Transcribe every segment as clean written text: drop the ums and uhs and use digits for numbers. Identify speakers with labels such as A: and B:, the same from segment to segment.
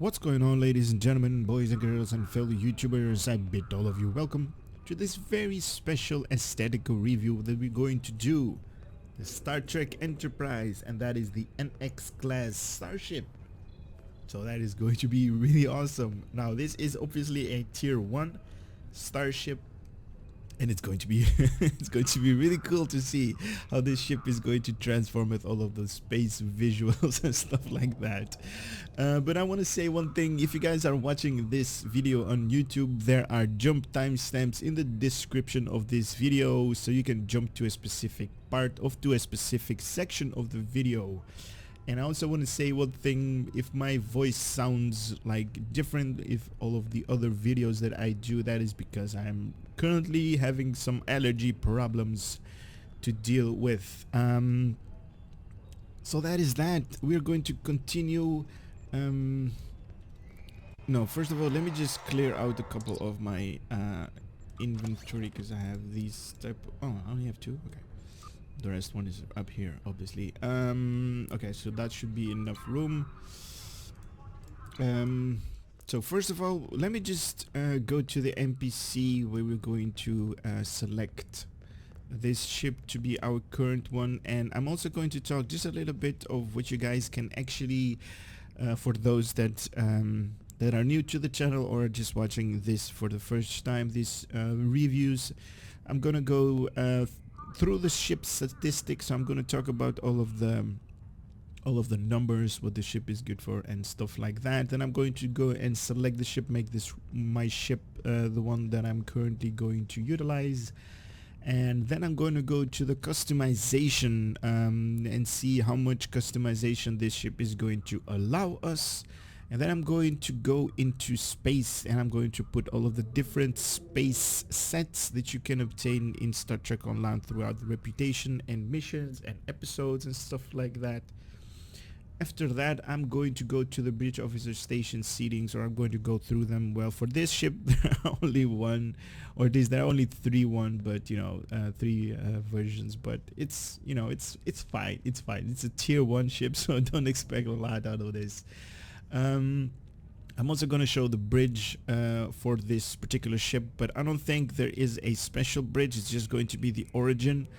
A: What's going on, ladies and gentlemen, boys and girls and fellow YouTubers? I bid all of you welcome to this very special aesthetical review that we're going to do. The Star Trek Enterprise, and that is the NX class starship. So that is going to be really awesome. Now this is obviously a tier 1 starship, and it's going to be it's going to be really cool to see how this ship is going to transform with all of those space visuals and stuff like that. But I want to say one thing: if you guys are watching this video on YouTube, there are jump timestamps in the description of this video, so you can jump to a specific part to a specific section of the video. And I also want to say one thing: if my voice sounds like different if all of the other videos that I do, that is because I'm currently having some allergy problems to deal with. So that is that. We're going to continue. No, first of all, let me just clear out a couple of my inventory, because I have these type oh, I only have 2. Okay, the rest one is up here, obviously. Okay, so that should be enough room. So first of all, let me just go to the NPC where we're going to select this ship to be our current one, and I'm also going to talk just a little bit of what you guys can actually for those that that are new to the channel or just watching this for the first time, these reviews. I'm gonna go through the ship statistics. So I'm going to talk about all of the numbers, what the ship is good for and stuff like that. Then I'm going to go and select the ship, make this my ship, the one that I'm currently going to utilize. And then I'm going to go to the customization and see how much customization this ship is going to allow us. And then I'm going to go into space, and I'm going to put all of the different space sets that you can obtain in Star Trek Online throughout the reputation and missions and episodes and stuff like that. After that, I'm going to go to the bridge officer station seatings, or I'm going to go through them. Well, for this ship, there are only there are only 3 but you know, 3 versions. But it's, you know, it's fine. It's fine. It's a tier 1 ship, so don't expect a lot out of this. I'm also going to show the bridge for this particular ship, but I don't think there is a special bridge. It's just going to be the origin.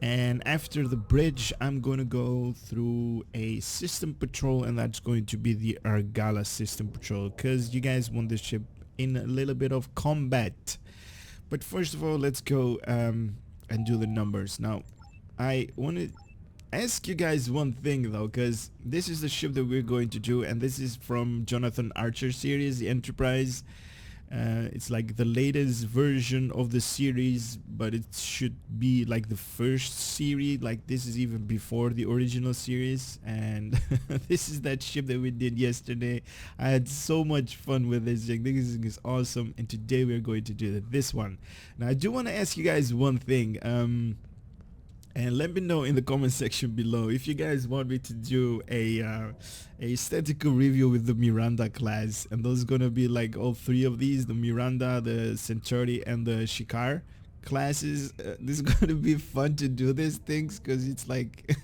A: And after the bridge, I'm going to go through a system patrol, and that's going to be the Argala System Patrol, because you guys want this ship in a little bit of combat. But first of all, let's go and do the numbers. Now, I want to ask you guys one thing though, because this is the ship that we're going to do, and this is from Jonathan Archer series, the Enterprise. It's like the latest version of the series, but it should be like the first series. Like, this is even before the original series, and this is that ship that we did yesterday. I had so much fun with this thing. This is awesome, and today we're going to do this one. Now, I do want to ask you guys one thing. And let me know in the comment section below if you guys want me to do a statistical review with the Miranda class, and those gonna be like all 3 of these: the Miranda, the Centauri, and the Shikar classes. This is gonna be fun to do these things, because it's like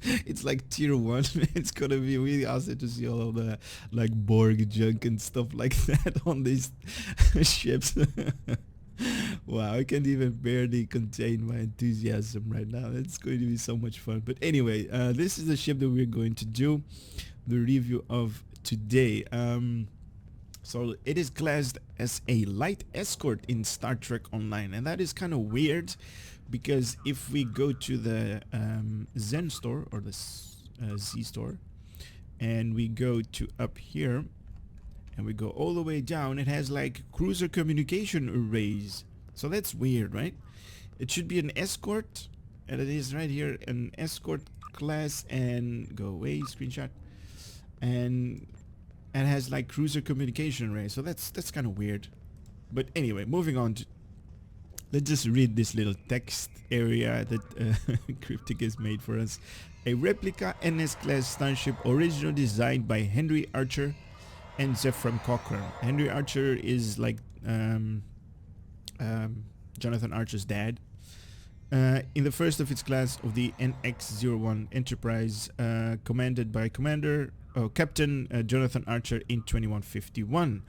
A: it's like tier 1. It's gonna be really awesome to see all of the like Borg junk and stuff like that on these ships. Wow, I can't even barely contain my enthusiasm right now. It's going to be so much fun. But anyway, this is the ship that we're going to do the review of today. So it is classed as a light escort in Star Trek Online, and that is kind of weird, because if we go to the Zen store, or the Z store, and we go to up here, and we go all the way down, it has like cruiser communication arrays. So that's weird, right? It should be an escort, and it is right here, an escort class, and go away, screenshot, and it has like cruiser communication array. So that's kind of weird. But anyway, moving on to, let's just read this little text area that Cryptic has made for us. A replica NS class starship, originally designed by Henry Archer and Zephram Cochrane. Henry Archer is like Jonathan Archer's dad, in the first of its class of the NX-01 Enterprise, commanded by Captain Jonathan Archer in 2151.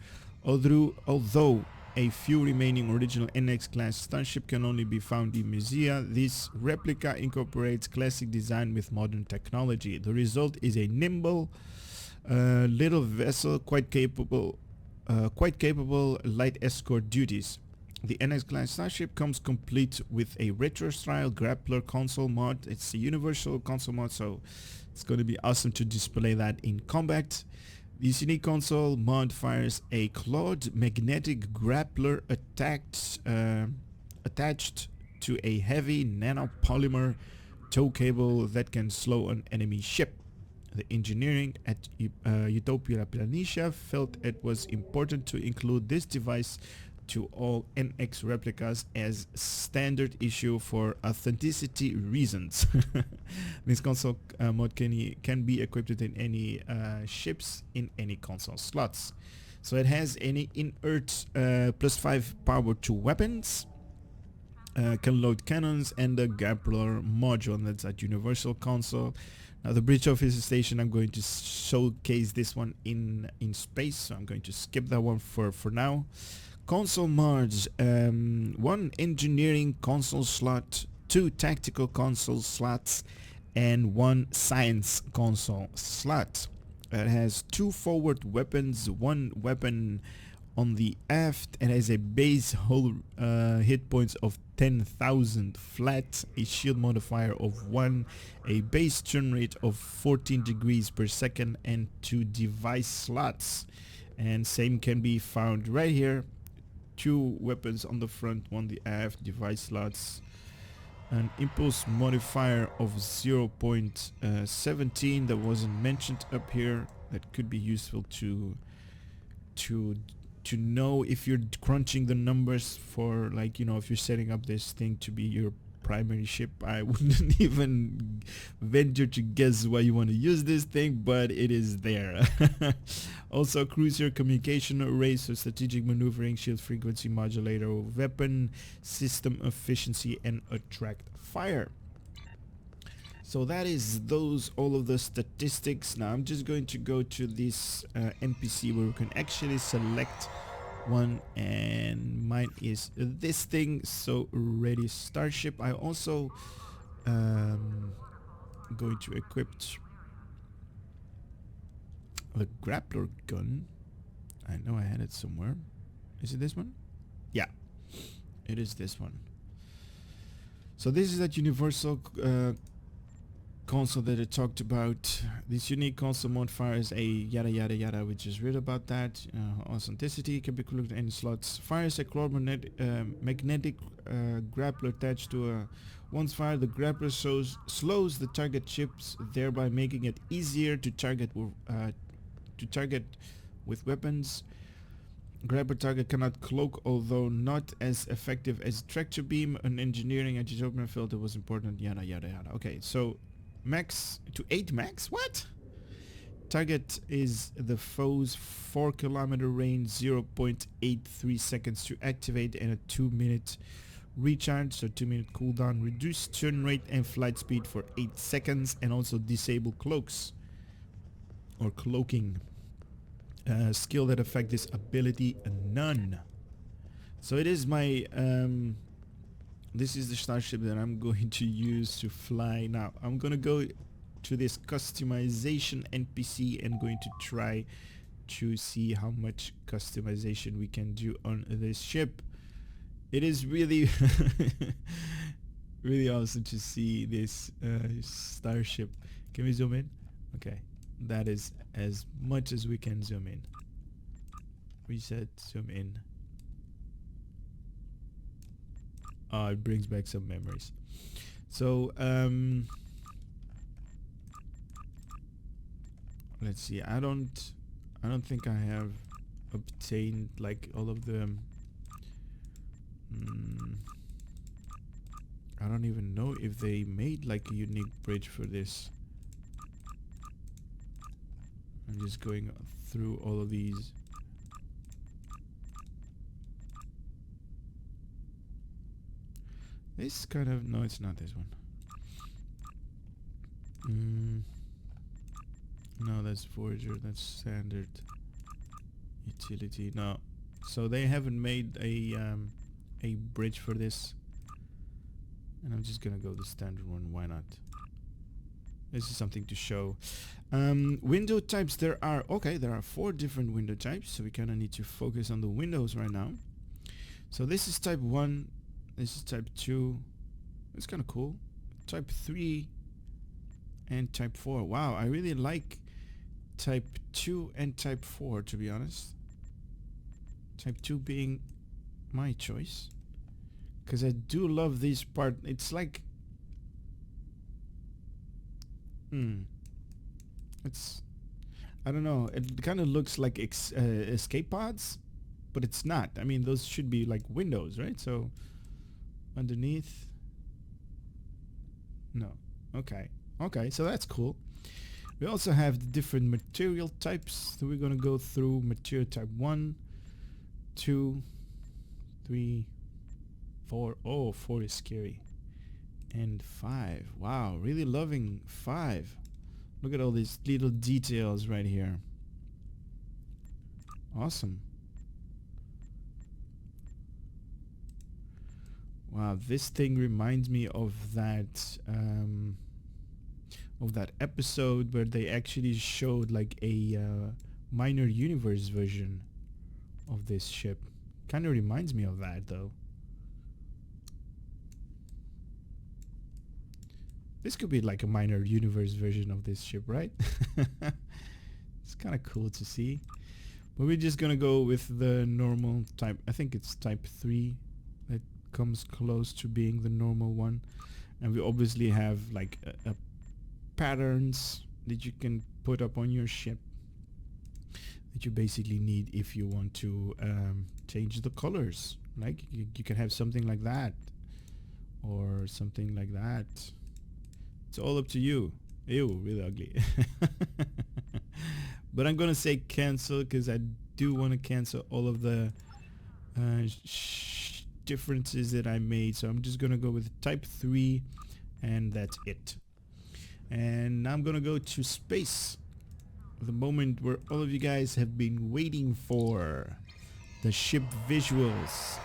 A: Although a few remaining original NX-class starship can only be found in museum, this replica incorporates classic design with modern technology. The result is a nimble little vessel quite capable light escort duties. The NX-class starship comes complete with a retro-style Grappler console mod. It's a universal console mod, so it's going to be awesome to display that in combat. This unique console mod fires a clawed magnetic grappler attached to a heavy nanopolymer tow cable that can slow an enemy ship. The engineering at Utopia Planitia felt it was important to include this device to all NX replicas as standard issue for authenticity reasons. This console mod can be equipped in any ships in any console slots. So it has any inert +5 power to weapons, can load cannons, and the Grappler module, and that's at Universal Console. Now the bridge officer station, I'm going to showcase this one in space, so I'm going to skip that one for now. Console mods: 1 engineering console slot, 2 tactical console slots, and 1 science console slot. It has 2 forward weapons, 1 weapon on the aft. It has a base hull hit points of 10,000 flat, a shield modifier of 1, a base turn rate of 14 degrees per second, and 2 device slots. And same can be found right here. 2 weapons on the front, 1 the aft, device slots, an impulse modifier of 0.17 that wasn't mentioned up here. That could be useful to know if you're crunching the numbers for, like, you know, if you're setting up this thing to be your primary ship. I wouldn't even venture to guess why you want to use this thing, but it is there. Also, cruiser communication array, so strategic maneuvering, shield frequency modulator, weapon system efficiency, and attract fire. So that is all of the statistics. Now I'm just going to go to this NPC where we can actually select one, and mine is this thing. So ready starship. I also going to equip the grappler gun. I know I had it somewhere. Is it this one? Yeah, it is this one. So this is that universal console that I talked about. This unique console mod fires a yada yada yada. We just read about that. Authenticity can be collected in slots. Fires a clawed magnetic grappler attached to a. Once fired, the grappler slows the target ships, thereby making it easier to target with weapons. Grappler target cannot cloak, although not as effective as tractor beam. An engineering anti-opener filter was important. Yada yada yada. Okay, so max to 8 max. What? Target is the foe's 4 kilometer range, 0.83 seconds to activate, and a 2-minute recharge, so 2-minute cooldown. Reduce turn rate and flight speed for 8 seconds, and also disable cloaks or cloaking. Skill that affect this ability, none. So it is my this is the starship that I'm going to use to fly. Now I'm gonna go to this customization NPC and going to try to see how much customization we can do on this ship. It is really really awesome to see this starship. Can we zoom in? Okay, that is as much as we can zoom in. Reset, zoom in. It brings back some memories. So let's see. I don't think I have obtained like all of the I don't even know if they made like a unique bridge for this. I'm just going through all of these. This kind of... No, it's not this one. No, that's Voyager. That's standard. Utility. No. So they haven't made a bridge for this. And I'm just gonna go the standard one. Why not? This is something to show. Window types. There are 4 different window types. So we kind of need to focus on the windows right now. So this is type 1. This is type 2. It's kind of cool. Type 3 and type 4. Wow, I really like type 2 and type 4, to be honest. Type 2 being my choice, because I do love this part. It's like it's, I don't know, it kind of looks like escape pods, but it's not. I mean, those should be like windows, right? So underneath, no. Okay, so that's cool. We also have the different material types. So we're gonna go through material type 1, 2, 3, 4. Oh, 4 is scary. And 5. Wow, really loving 5. Look at all these little details right here. Awesome. Wow, this thing reminds me of that episode where they actually showed like a minor universe version of this ship. Kind of reminds me of that though. This could be like a minor universe version of this ship, right? It's kind of cool to see. But we're just gonna go with the normal type. I think it's type 3 that comes close to being the normal one. And we obviously have like a patterns that you can put up on your ship that you basically need if you want to change the colors. Like you can have something like that or something like that. It's all up to you. Ew, really ugly. But I'm gonna say cancel because I do want to cancel all of the differences that I made. So I'm just gonna go with type 3 and that's it. And now I'm gonna go to space, the moment where all of you guys have been waiting for, the ship visuals.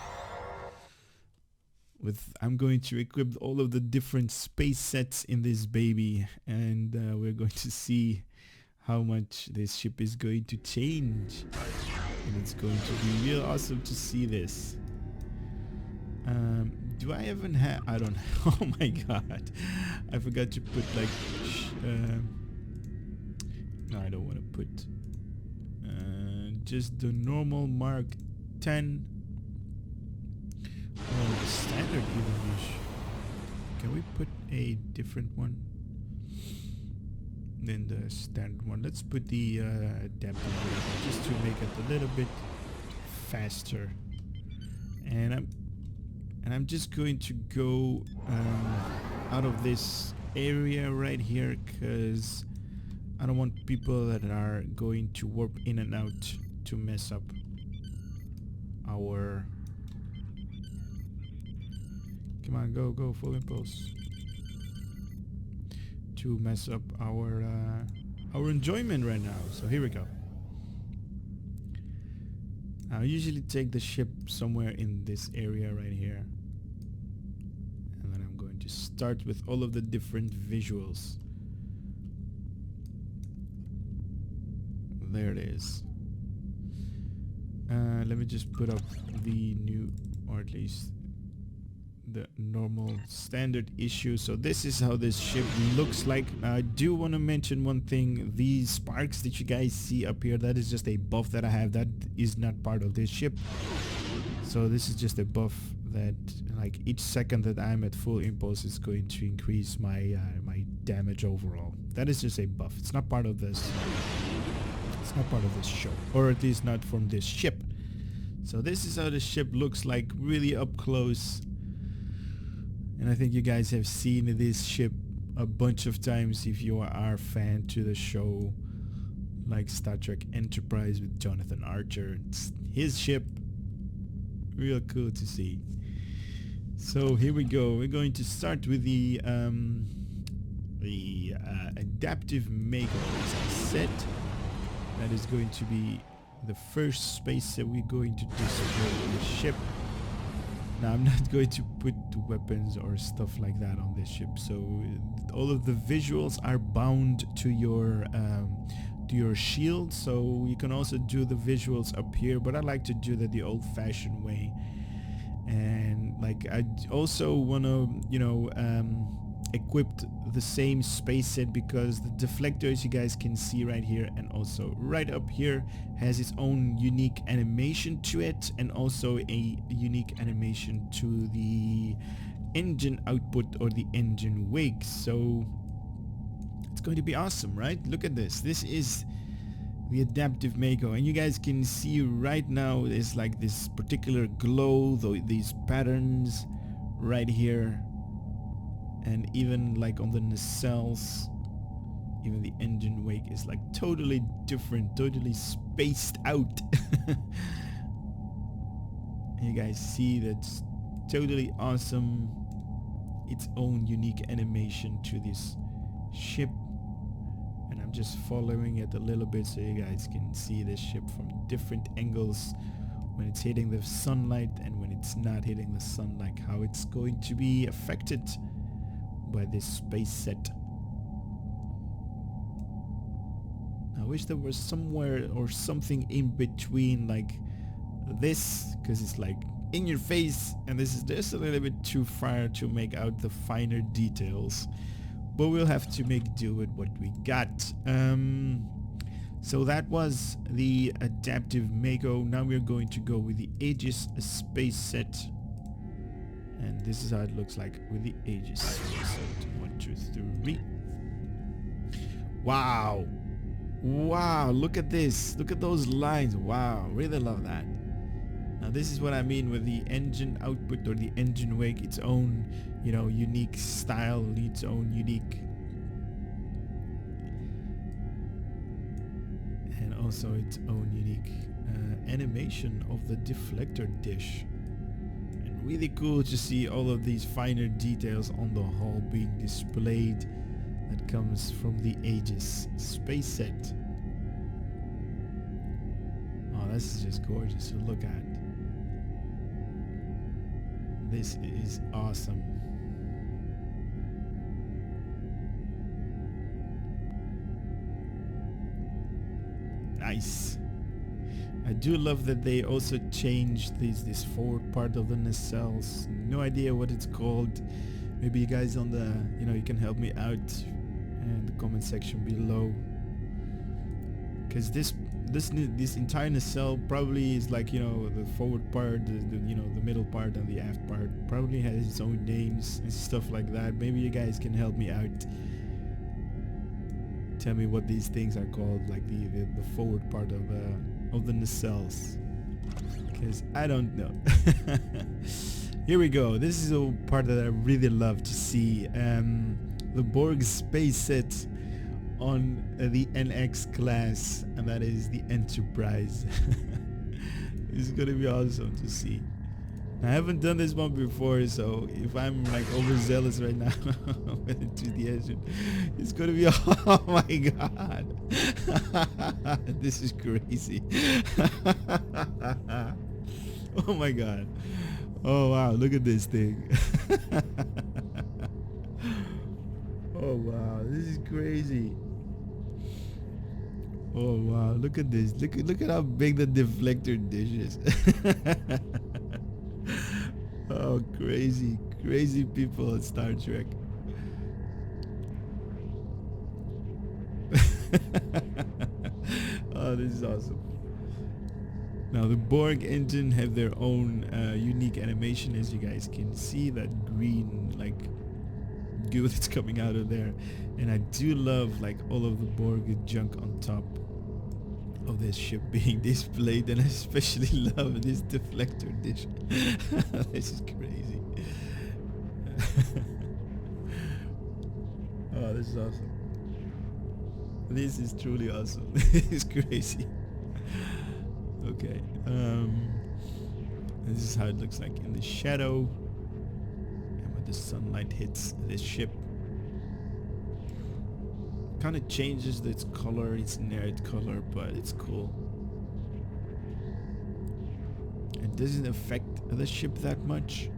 A: I'm going to equip all of the different space sets in this baby, and we're going to see how much this ship is going to change, and it's going to be real awesome to see this. Do I even have... I don't... Oh my god, I forgot to put like no, I don't want to put just the normal Mark 10. Oh, the standard even. Can we put a different one than the standard one? Let's put the adaptive just to make it a little bit faster. And I'm just going to go out of this area right here because I don't want people that are going to warp in and out to mess up our... Come on, go, full impulse. To mess up our enjoyment right now. So here we go. I usually take the ship somewhere in this area right here. And then I'm going to start with all of the different visuals. There it is. Let me just put up the new, or at least the normal standard issue. So this is how this ship looks like. Now I do want to mention one thing. These sparks that you guys see up here, that is just a buff that I have. That is not part of this ship. So this is just a buff that like each second that I'm at full impulse is going to increase my my damage overall. That is just a buff. It's not part of this. It's not part of this show, or at least not from this ship. So this is how the ship looks like really up close. And I think you guys have seen this ship a bunch of times if you are a fan to the show, like Star Trek Enterprise with Jonathan Archer. It's his ship. Real cool to see. So here we go. We're going to start with the adaptive M.A.C.O, as I said. That is going to be the first space that we're going to destroy the ship. Now I'm not going to put weapons or stuff like that on this ship, so all of the visuals are bound to your shield, so you can also do the visuals up here, but I like to do that the old-fashioned way. And like I also want to, you know, equip the same space set, because the deflector, as you guys can see right here and also right up here, has its own unique animation to it, and also a unique animation to the engine output or the engine wake. So it's going to be awesome, right? Look at this. This is the adaptive M.A.C.O, and you guys can see right now there's like this particular glow, these patterns right here, and even like on the nacelles, even the engine wake is like totally different, totally spaced out. You guys see that's totally awesome, its own unique animation to this ship. And I'm just following it a little bit so you guys can see this ship from different angles, when it's hitting the sunlight and when it's not hitting the sunlight, how it's going to be affected by this space set. I wish there was somewhere or something in between like this, because it's like in your face, and this is just a little bit too far to make out the finer details. But we'll have to make do with what we got. So that was the adaptive M.A.C.O. Now we're going to go with the Aegis space set. And this is how it looks like with the Aegis space set. 1, 2, 3. Wow. Wow, look at this. Look at those lines. Wow, really love that. Now this is what I mean with the engine output or the engine wake, its own, you know, unique style, its own unique, and also its own unique animation of the deflector dish. And really cool to see all of these finer details on the hull being displayed. That comes from the Aegis space set. Oh, this is just gorgeous to look at. This is awesome. Nice. I do love that they also changed this forward part of the nacelles. No idea what it's called. Maybe you guys on the, you know, you can help me out in the comment section below. Because this entire nacelle probably is like, you know, the forward part, you know, the middle part and the aft part probably has its own names and stuff like that. Maybe you guys can help me out. Tell me what these things are called, like the forward part of the nacelles, because I don't know. Here we go. This is a part that I really love to see. The Borg space set on the NX class, and that is the Enterprise. It's gonna be awesome to see. I haven't done this one before, so if I'm like overzealous right now with enthusiasm, it's gonna be, oh my god. This is crazy. Oh my god. Oh wow, look at this thing. Oh wow, this is crazy. Oh wow, look at this. Look at how big the deflector dish is. Oh, crazy people at Star Trek. Oh, this is awesome. Now the Borg engine have their own unique animation, as you guys can see. That green like goo that's coming out of there, and I do love like all of the Borg junk on top of this ship being displayed, and I especially love this deflector dish. This is crazy. Oh, this is awesome. This is truly awesome. This is crazy. Okay, this is how it looks like in the shadow. the sunlight hits this ship. Kind of changes its color, its inert color, but it's cool. It doesn't affect the ship that much.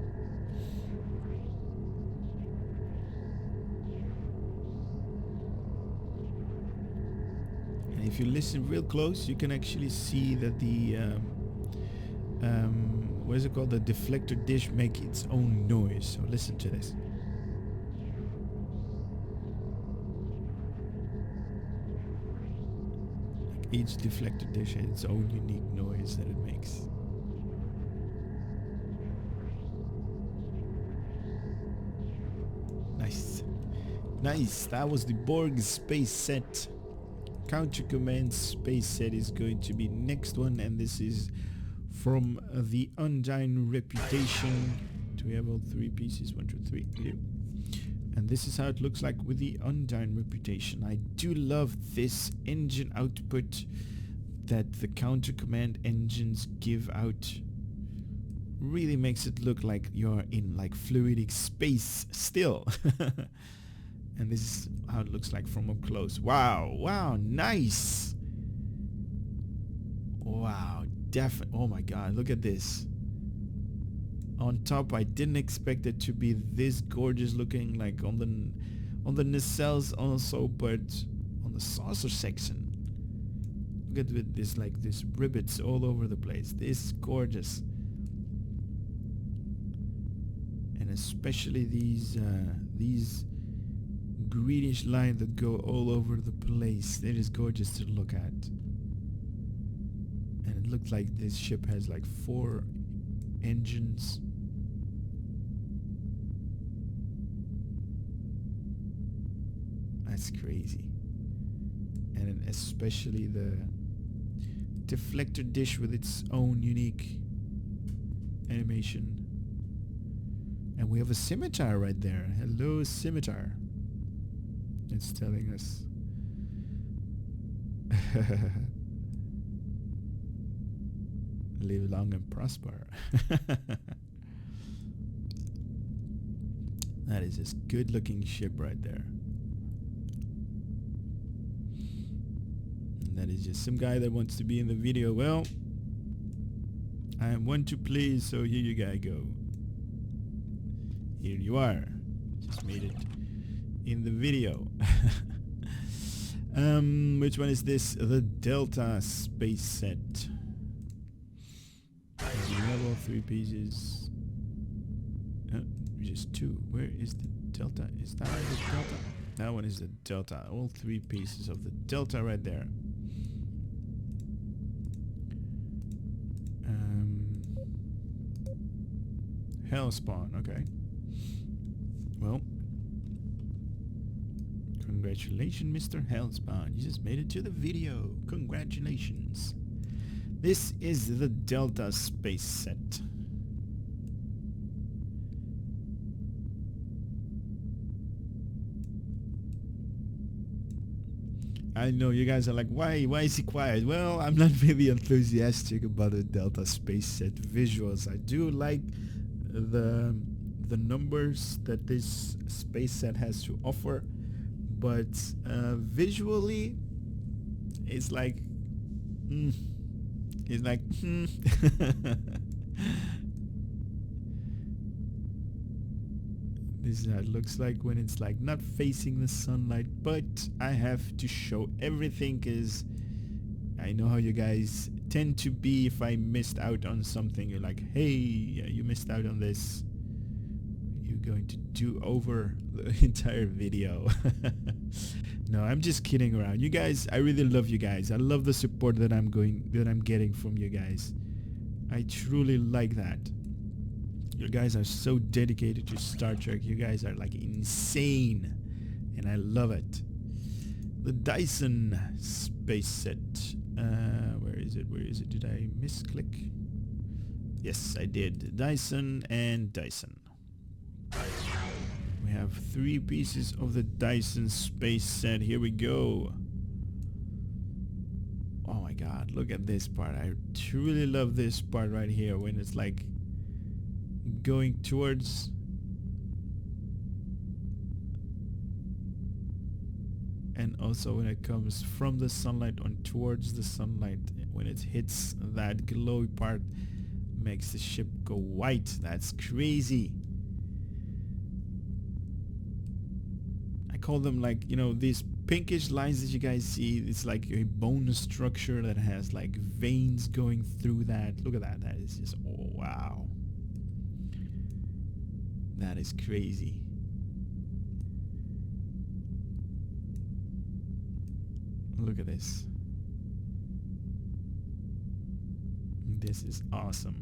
A: And if you listen real close, you can actually see that the what is it called? The deflector dish make its own noise. So listen to this. Like each deflector dish has its own unique noise that it makes. Nice. Nice. That was the Borg space set. Counter Command space set is going to be next one, and this is from the Undying Reputation. Do we have all three pieces? 1, 2, 3. Yeah. And this is how it looks like with the Undying Reputation. I do love this engine output that the Counter Command engines give out. Really makes it look like you're in like fluidic space still. And this is how it looks like from up close. Wow, wow, nice. Wow, definitely. Oh my god, look at this. On top, I didn't expect it to be this gorgeous looking, like on the nacelles also, but on the saucer section. Look at with this, like this rivets all over the place. This is gorgeous. And especially these greenish lines that go all over the place. It is gorgeous to look at. And it looks like this ship has like 4 engines. That's crazy. And then especially the deflector dish with its own unique animation. And we have a scimitar right there. Hello, scimitar. It's telling us. Live long and prosper. That is this good looking ship right there. And that is just some guy that wants to be in the video. Well, I am one to please, so here you guys go. Here you are. Just made it in the video. Which one is this? The Delta space set. We have all 3 pieces. Just 2. Where is the Delta? Is that the Delta? That one is the Delta. All 3 pieces of the Delta right there. Hellspawn. Okay. Well, congratulations, Mr. Hellspawn. You just made it to the video. Congratulations. This is the Delta space set. I know you guys are like, why is he quiet? Well, I'm not really enthusiastic about the Delta space set visuals. I do like the numbers that this space set has to offer, but visually it's like This is how it looks like when it's like not facing the sunlight, but I have to show everything because I know how you guys tend to be. If I missed out on something, you're like, hey, you missed out on this. You're going to do over the entire video. No, I'm just kidding around. You guys, I really love you guys. I love the support that I'm getting from you guys. I truly like that. You guys are so dedicated to Star Trek. You guys are like insane, and I love it. The Dyson space set. Where is it? Where is it? Did I misclick? Yes, I did. Dyson and Dyson. We have 3 pieces of the Dyson space set. Here we go. Oh my god, look at this part. I truly love this part right here when it's like going towards also when it comes from the sunlight on towards the sunlight, when it hits that glowy part, makes the ship go white. That's crazy. I call them like, you know, these pinkish lines that you guys see. It's like a bone structure that has like veins going through that. Look at that. That is just, oh wow, that is crazy. Look at this. This is awesome.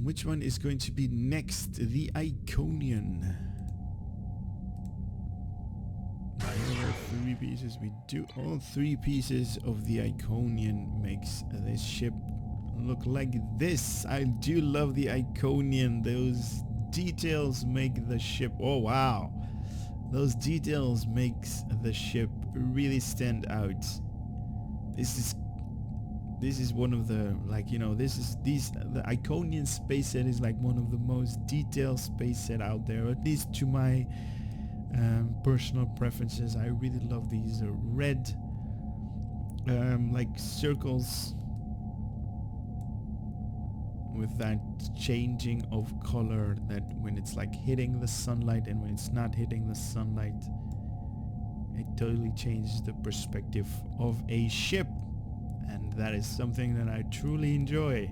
A: Which one is going to be next? The Iconian. There are 3 pieces. We do all 3 pieces of the Iconian makes this ship look like this. I do love the Iconian. Those details make the ship, oh wow, those details makes the ship really stand out. This is one of the, like, you know, the Iconian space set is like one of the most detailed space set out there, at least to my personal preferences. I really love these red like circles with that changing of color, that when it's like hitting the sunlight and when it's not hitting the sunlight, it totally changes the perspective of a ship, and that is something that I truly enjoy.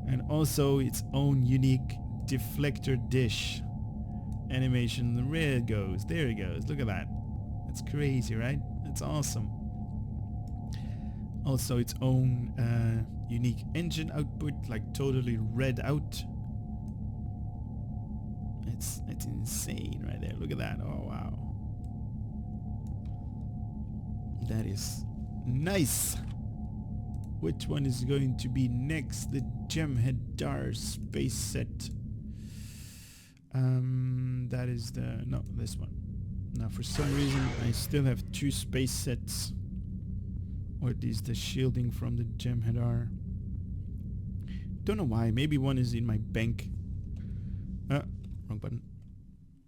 A: And also its own unique deflector dish animation. There it goes, there it goes, look at that. It's crazy, right? It's awesome. Also its own unique engine output, like totally read out. It's insane right there. Look at that. Oh wow, that is nice. Which one is going to be next? The Jem'Hadar space set. That is the, no, this one. Now for some reason I still have 2 space sets, or at least the shielding from the Jem'Hadar. Don't know why. Maybe one is in my bank. Wrong button.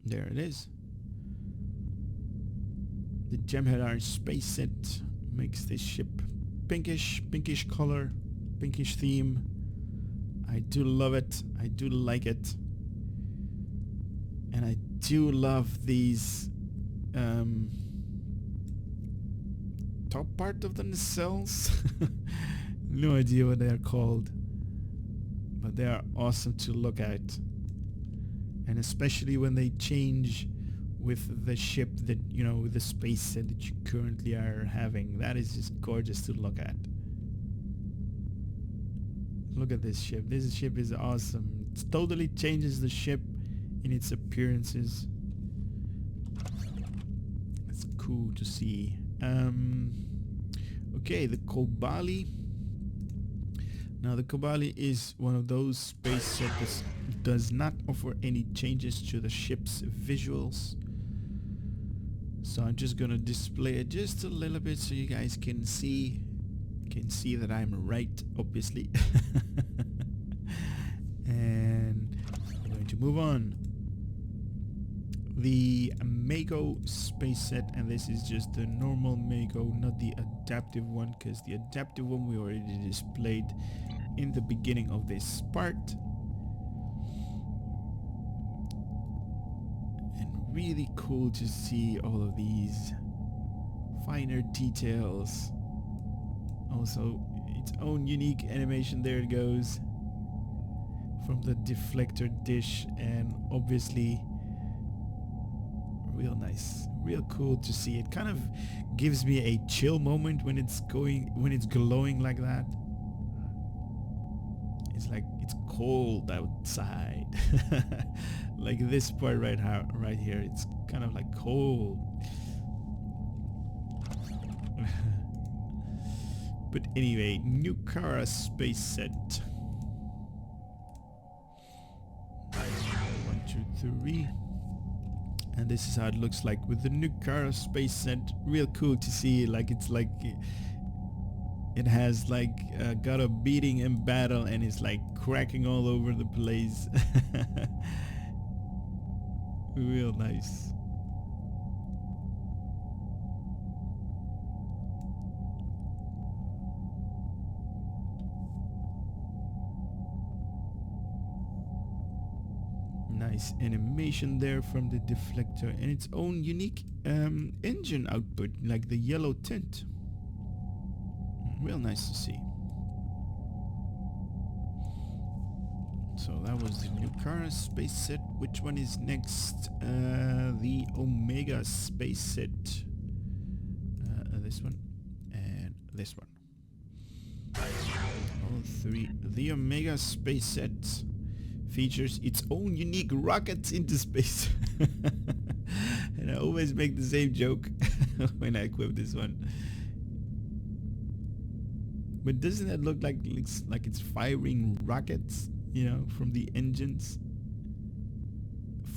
A: There it is. The Jem'Hadar space set makes this ship pinkish color, pinkish theme. I do love it. I do like it. And I do love these top part of the nacelles. No idea what they are called, but they are awesome to look at, and especially when they change with the ship, that, you know, with the space set that you currently are having. That is just gorgeous to look at. Look at this ship. This ship is awesome. It totally changes the ship in its appearances. It's cool to see. Okay, the Kobali. Now the Kobali is one of those space sets that does not offer any changes to the ship's visuals. So I'm just gonna display it just a little bit so you guys can see that I'm right, obviously. And I'm going to move on. The M.A.C.O space set, and this is just the normal M.A.C.O, not the adaptive one, because the adaptive one we already displayed in the beginning of this part. And really cool to see all of these finer details. Also its own unique animation. There it goes, from the deflector dish, and obviously real nice, real cool to see. It kind of gives me a chill moment when it's glowing like that. It's like it's cold outside. Like this part right here, it's kind of like cold. But anyway, Nukara space set. 1, 2, 3. And this is how it looks like with the Nukara space set. Real cool to see. Like it's like It has like got a beating in battle and it's like cracking all over the place. Real nice. Nice animation there from the deflector and its own unique engine output, like the yellow tint. Real nice to see. So that was the new car space set. Which one is next? The Omega space set. This one and this one. All three. The Omega space set features its own unique rockets into space. And I always make the same joke when I equip this one. But doesn't that look like it's firing rockets, you know, from the engines?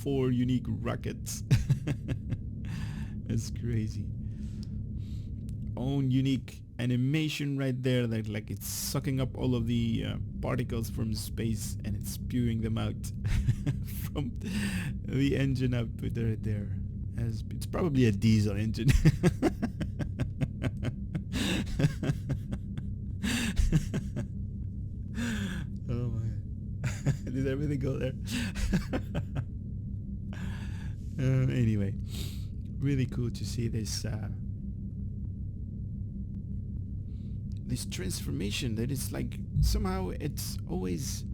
A: 4 unique rockets. That's crazy. Own unique animation right there, that like it's sucking up all of the particles from space and it's spewing them out from the engine output right there. As it's probably a diesel engine. Oh my god. Did everything go there? Anyway, really cool to see this this transformation, that it's like somehow it's always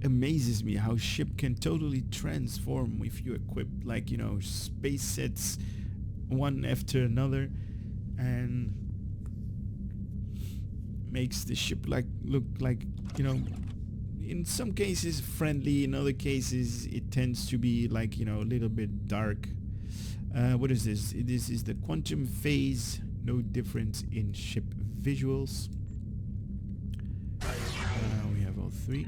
A: amazes me how ship can totally transform if you equip, like, you know, space sets one after another, and makes the ship like look like, you know, in some cases friendly, in other cases it tends to be like, you know, a little bit dark. What is this? This is the quantum phase. No difference in ship visuals. We have all 3.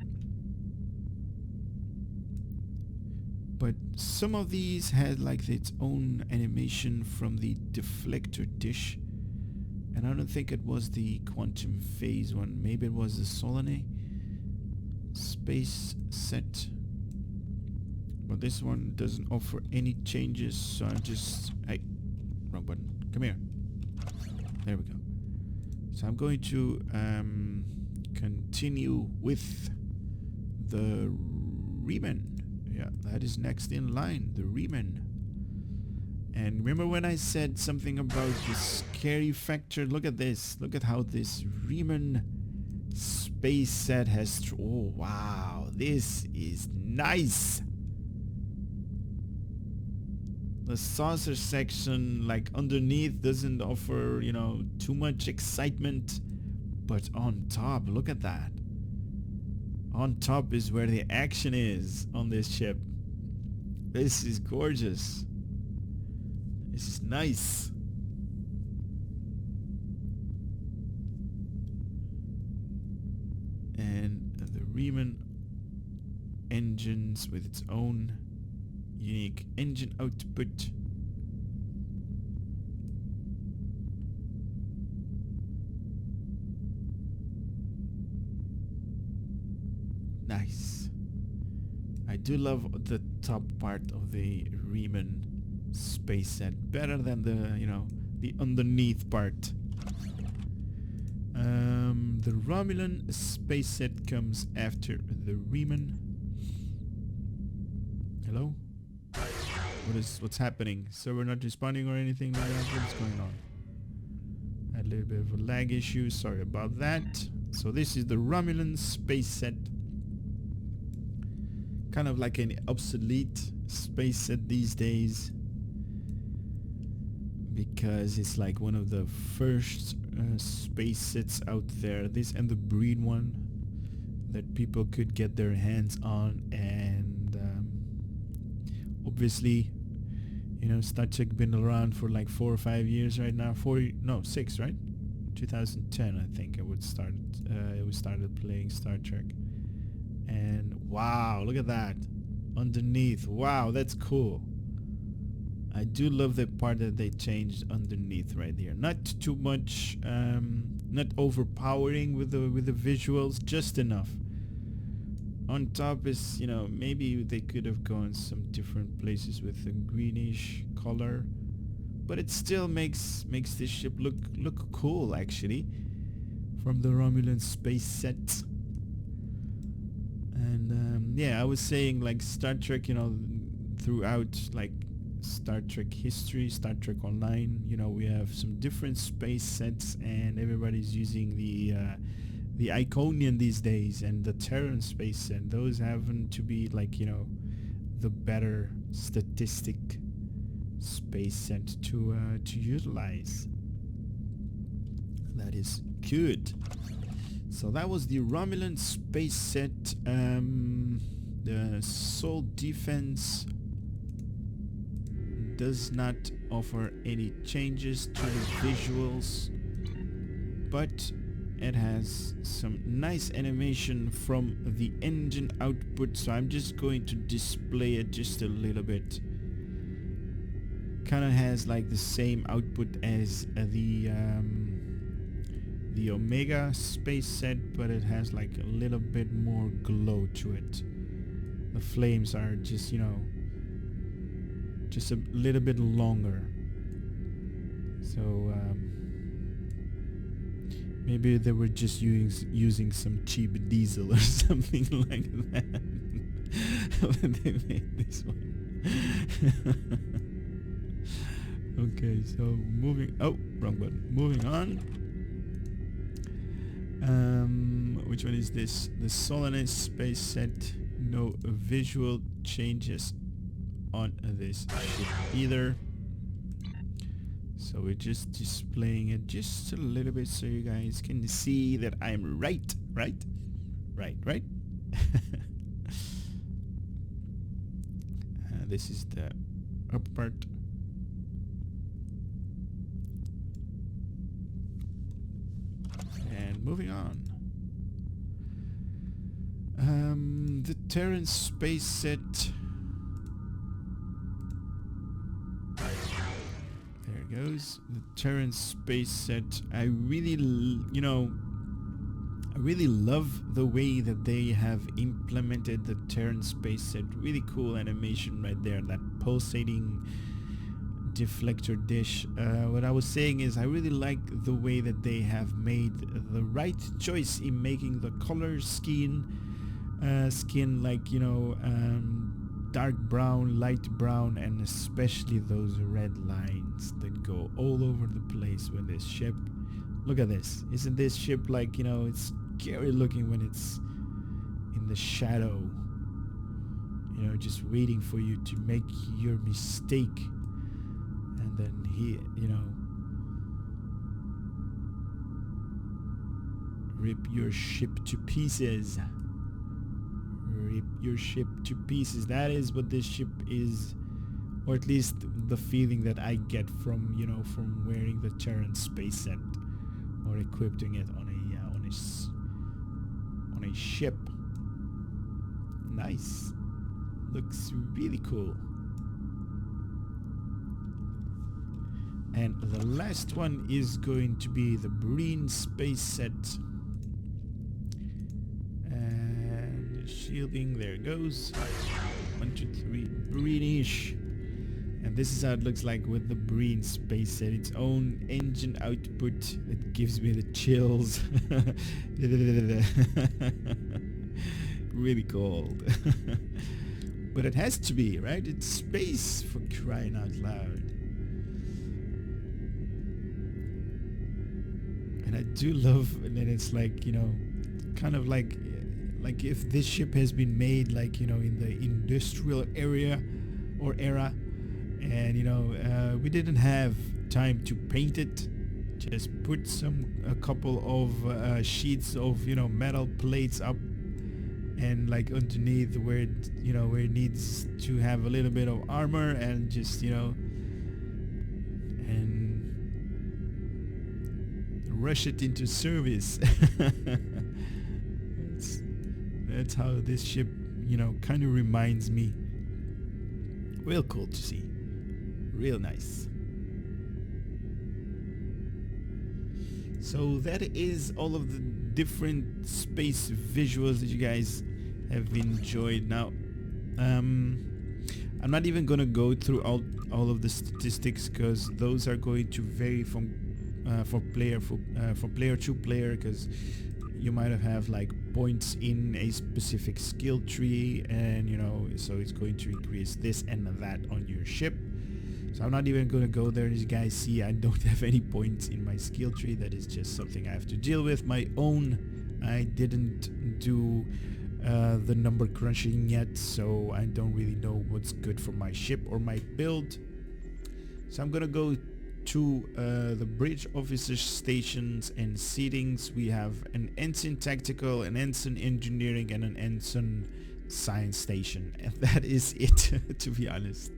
A: But some of these had like its own animation from the deflector dish. And I don't think it was the quantum phase one. Maybe it was the Solane space set. But this one doesn't offer any changes, so I'm just... Hey, wrong button. Come here. There we go. So I'm going to continue with the Riemann. Yeah, that is next in line, the Riemann. And remember when I said something about the scary factor? Look at this. Look at how this Riemann space set has... Oh, wow. This is nice. The saucer section, like underneath, doesn't offer, you know, too much excitement. But on top, look at that. On top is where the action is on this ship. This is gorgeous. This is nice. And the Riemann engines with its own unique engine output. Nice. I do love the top part of the Riemann space set better than the, you know, the underneath part. The Romulan space set comes after the Riemann. Hello? What's happening? So we're not responding or anything like that? What's going on? Had a little bit of a lag issue, sorry about that. So this is the Romulan space set. Kind of like an obsolete space set these days, because it's like one of the first space sets out there. This and the Breed one that people could get their hands on, and obviously, you know, Star Trek been around for like 4 or 5 years right now. 6, right? 2010, I think it started playing Star Trek. And wow, look at that underneath. Wow, that's cool. I do love the part that they changed underneath right there. Not too much, not overpowering with the visuals, just enough. On top is, you know, maybe they could have gone some different places with a greenish color, but it still makes this ship look cool actually, from the Romulan space set. And yeah, I was saying, like, Star Trek, you know, throughout like Star Trek history, Star Trek Online, you know, we have some different space sets, and everybody's using the Iconian these days and the Terran space set. Those happen to be, like, you know, the better statistic space set to utilize. That is good. So that was the Romulan space set. The Soul Defense does not offer any changes to the visuals, but it has some nice animation from the engine output, so I'm just going to display it just a little bit. Kind of has like the same output as the Omega space set, but it has like a little bit more glow to it. The flames are just, you know, just a little bit longer. So maybe they were just using some cheap diesel or something like that when they made this one. Okay, so wrong button. Moving on. Which one is this? The Solaris space set. No visual changes on this ship either. So we're just displaying it just a little bit so you guys can see that I'm right. This is the upper part. And moving on. The Terran space set. There it goes. The Terran space set. I really love the way that they have implemented the Terran space set. Really cool animation right there. That pulsating deflector dish. What I was saying is I really like the way that they have made the right choice in making the color skin like, you know, dark brown, light brown, and especially those red lines that go all over the place with this ship. Look at this. Isn't this ship, like, you know, it's scary looking when it's in the shadow, you know, just waiting for you to make your mistake, and then he, you know, rip your ship to pieces. Rip your ship to pieces. That is what this ship is, or at least the feeling that I get from, you know, from wearing the Terran space set or equipping it on a ship. Nice. Looks really cool. And the last one is going to be the Breen space set. And the shielding, there it goes. 1, 2, 3, Breenish. And this is how it looks like with the Breen space set. Its own engine output. It gives me the chills. Really cold. But it has to be, right? It's space, for crying out loud. And I do love that it's like, you know, kind of like if this ship has been made, like, you know, in the industrial area or era, and, you know, we didn't have time to paint it. Just put a couple of sheets of, you know, metal plates up, and like underneath where it, you know, where it needs to have a little bit of armor, and just, you know, and rush it into service. That's how this ship, you know, kind of reminds me. Real cool to see. Real nice. So that is all of the different space visuals that you guys have enjoyed. Now, I'm not even gonna go through all of the statistics, because those are going to vary from player to player, because you might have like points in a specific skill tree, and you know, so it's going to increase this and that on your ship. So I'm not even going to go there. As you guys see, I don't have any points in my skill tree. That is just something I have to deal with. My own, I didn't do the number crunching yet, so I don't really know what's good for my ship or my build. So I'm going to go to the bridge officer stations and seatings. We have an ensign tactical, an ensign engineering, and an ensign science station, and that is it. To be honest.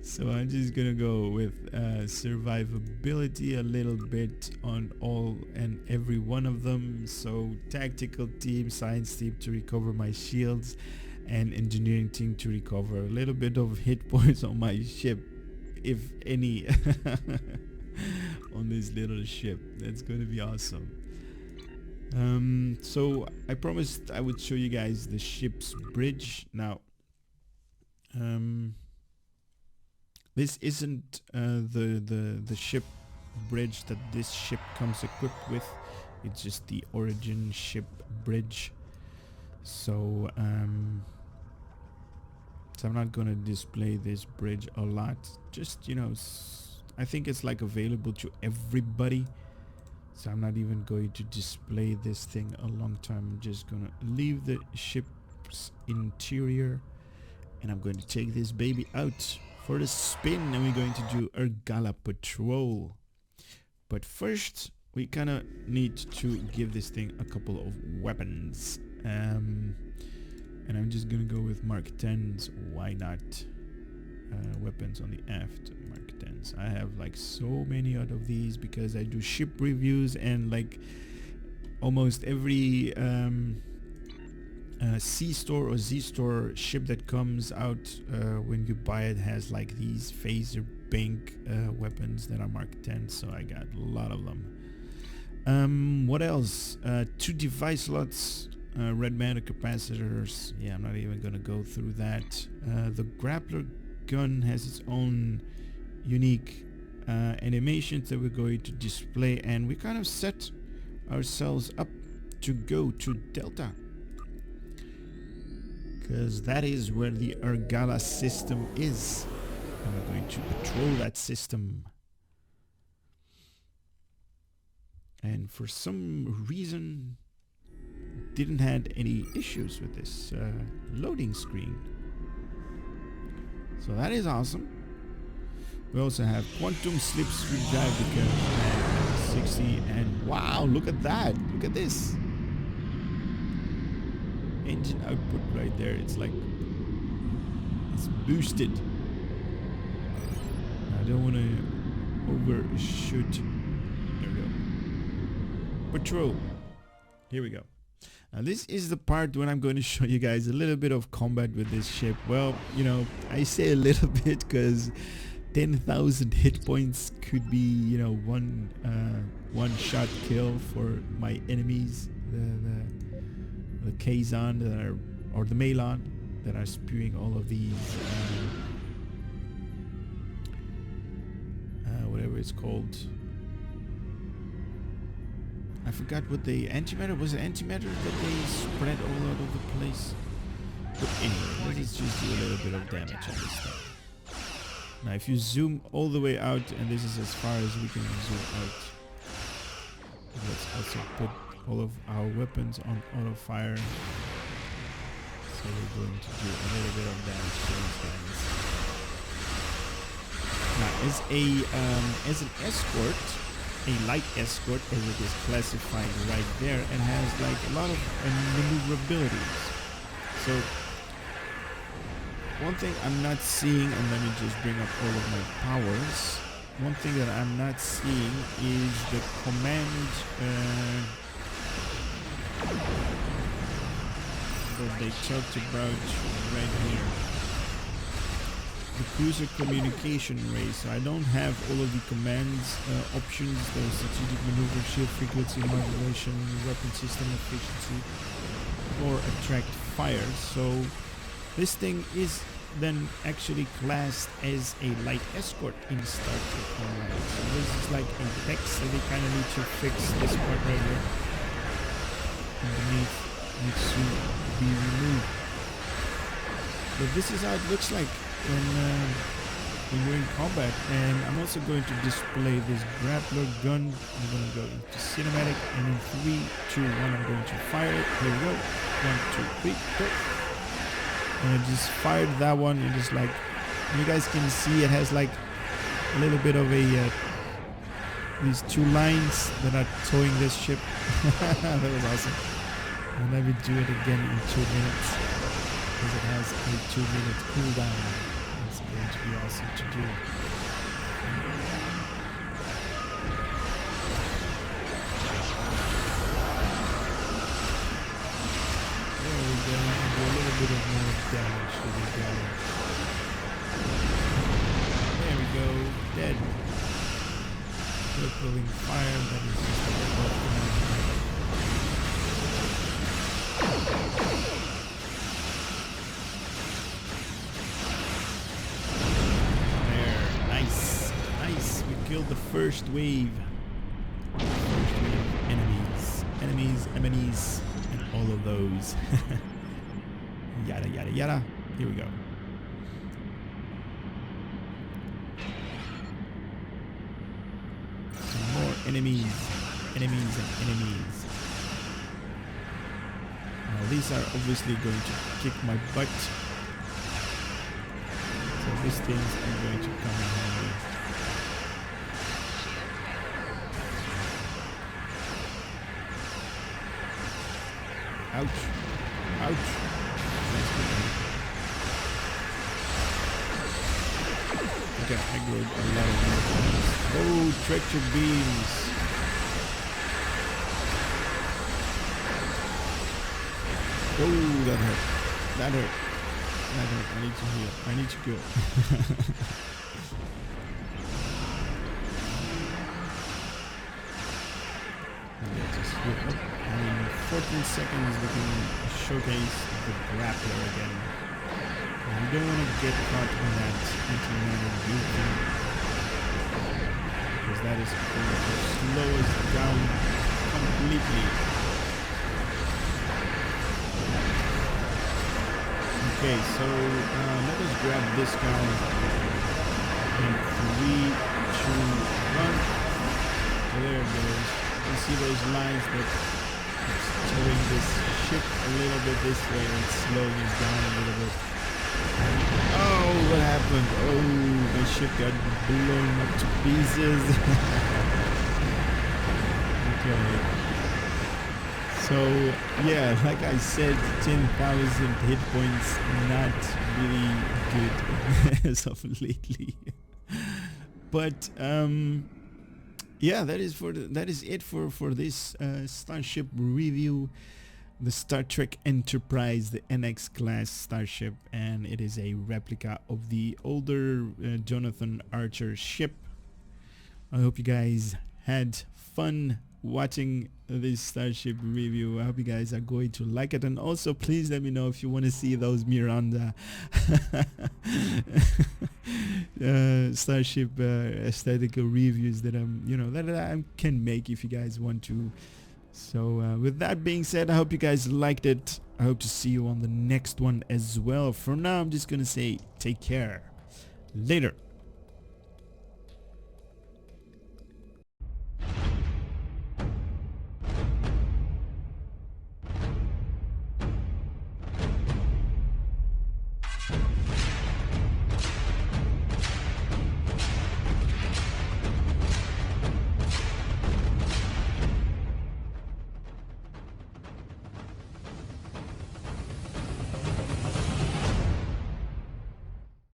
A: So I'm just gonna go with survivability a little bit on all and every one of them. So tactical team, science team to recover my shields, and engineering team to recover a little bit of hit points on my ship, if any, on this little ship. That's gonna be awesome. So I promised I would show you guys the ship's bridge. Now, this isn't the ship bridge that this ship comes equipped with. It's just the origin ship bridge. So so I'm not gonna display this bridge a lot. Just, you know, I think it's like available to everybody. So I'm not even going to display this thing a long time. I'm just gonna leave the ship's interior, and I'm going to take this baby out for the spin, and we're going to do Argala patrol. But first we kind of need to give this thing a couple of weapons, and I'm just gonna go with Mark 10s. Why not? Weapons on the aft, Mark 10s. I have like so many out of these because I do ship reviews, and like almost every C-store or Z-store ship that comes out when you buy it has like these phaser bank weapons that are Mark 10, so I got a lot of them. What else? 2 device slots, red matter capacitors. Yeah, I'm not even gonna go through that. The Grappler gun has its own unique animations that we're going to display, and we kind of set ourselves up to go to Delta, because that is where the Argala system is, and we're going to patrol that system. And for some reason didn't had any issues with this loading screen, so that is awesome. We also have quantum slipstream drive because 60, and wow, look at that, look at this engine output right there. It's like it's boosted. I don't want to overshoot. There we go. Patrol. Here we go. Now this is the part when I'm going to show you guys a little bit of combat with this ship. Well, you know, I say a little bit because 10,000 hit points could be, you know, one shot kill for my enemies. The Kazon that are, or the Melon that are spewing all of these whatever it's called. I forgot what the antimatter was. Antimatter that they spread all out of the place. But anyway, let's just do a little bit of damage on this thing. Now if you zoom all the way out, and this is as far as we can zoom out, let's also put all of our weapons on auto fire. So we're going to do a little bit of damage to these guys. Now as an escort, a light escort as it is classified right there, and has like a lot of maneuverability. So one thing I'm not seeing, and let me just bring up all of my powers. One thing that I'm not seeing is the command that they talked about right here. the cruiser communication array. So I don't have all of the commands options, the strategic maneuver, shield frequency, modulation, weapon system efficiency, or attract fire. So this thing is then actually classed as a light escort in Star Trek Online. So this is like a text, so they kind of need to fix this part right here. Underneath needs to be removed. But this is how it looks like when you're in combat. And I'm also going to display this grappler gun. I'm going to go into cinematic, and in 3, 2, 1 I'm going to fire it. Here we go. 1, 2, 3, go. And I just fired that one, and just like you guys can see, it has like a little bit of a these 2 lines that are towing this ship. That was awesome. And let me do it again in 2 minutes, because it has a 2-minute cooldown. It's going to be awesome to do. There we go. Do a little bit of more damage to this guy. There we go. Dead. Rippling fire. That is just a buff. Killed the first wave. Enemies, and all of those. Yada yada yada. Here we go. Some more enemies. And enemies. Now these are obviously going to kick my butt. So these things are going to come in handy. Ouch. Ouch. Okay, I aggroed a lot of these. Oh, treacher beams. Oh, that hurt. That hurt. That hurt. I need to heal. I need to go. Just heal up. And in 14 seconds we can showcase the Grappler again. And we don't want to get caught on that anti-matter grouping, because that is going to slow us down completely. Okay, so let us grab this guy. In 3, 2, 1. So there it goes. You see those lines that it's towing this ship a little bit this way, and it's slowing it down a little bit. Oh, what happened? Oh, my ship got blown up to pieces. Okay. So, yeah, like I said, 10,000 hit points, not really good as of lately. But, yeah, that is it for this starship review. The Star Trek Enterprise, the NX class starship, and it is a replica of the older Jonathan Archer ship. I hope you guys had fun watching this starship review. I hope you guys are going to like it, and also please let me know if you want to see those Miranda starship aesthetical reviews that I can make if you guys want to. So with that being said, I hope you guys liked it. I hope to see you on the next one as well. For now, I'm just gonna say take care. Later.